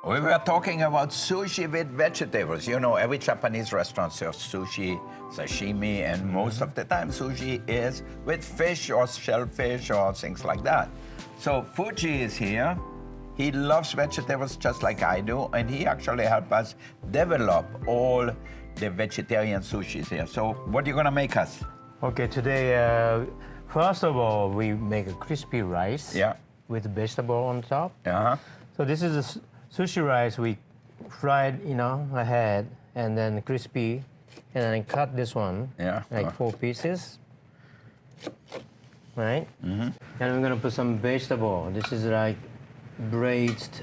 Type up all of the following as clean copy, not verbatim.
We were talking about sushi with vegetables. You know, every Japanese restaurant serves sushi, sashimi, and most of the time sushi is with fish or shellfish or things like that. So Fuji is here. He loves vegetables just like I do, and he actually helped us develop all the vegetarian sushis here. So what are you gonna make us? Okay, today, first of all, we make a crispy rice with vegetable on top. So this is a sushi rice we fried, ahead, and then crispy, and then cut this one like 4 pieces, right? And we're gonna put some vegetable. This is like braised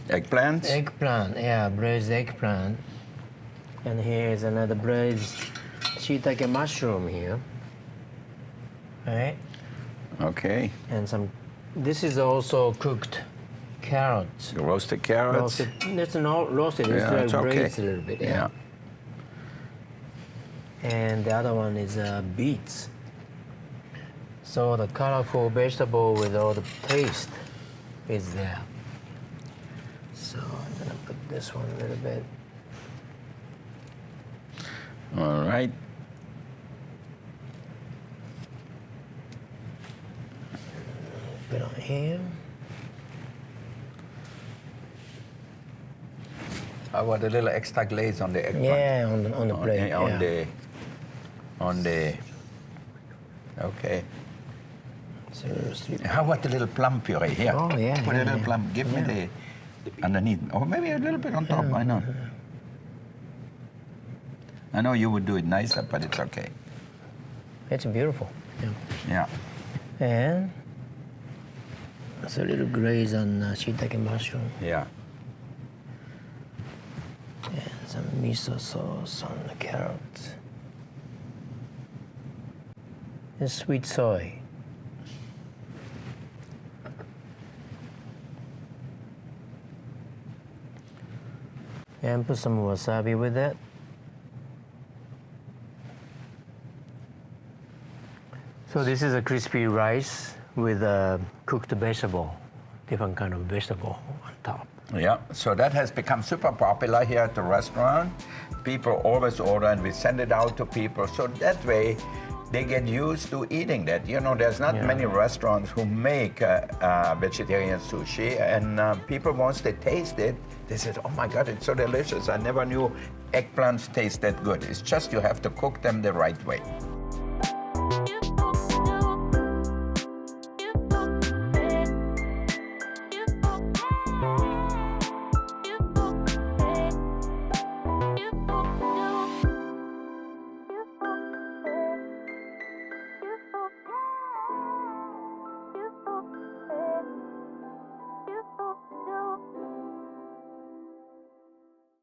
eggplant. Eggplant, yeah, braised eggplant. And here's another braised shiitake mushroom here, right? Okay. And some. This is also cooked carrots. Roasted carrots. Roasted. It's not roasted. It's like it's okay. braised a little bit. Yeah. And the other one is beets. So the colorful vegetable with all the taste is there. So I'm gonna put this one a little bit. All right. Put on here. How about a little extra glaze on the eggplant? Yeah, on the plate. On the. Okay. So How about a little plum puree here? Oh yeah. Put a little plum. Give me the underneath, or maybe a little bit on top. Why not? I know you would do it nicer, but it's okay. It's beautiful. Yeah. And it's a little glaze on shiitake mushroom. Yeah. And some miso sauce on the carrots. And sweet soy. And put some wasabi with it. So this is a crispy rice with cooked vegetable, different kind of vegetable on top. Yeah, so that has become super popular here at the restaurant. People always order and we send it out to people. So that way they get used to eating that. You know, there's not many restaurants who make vegetarian sushi, and people, once they taste it, they said, oh my God, it's so delicious. I never knew eggplants taste that good. It's just you have to cook them the right way.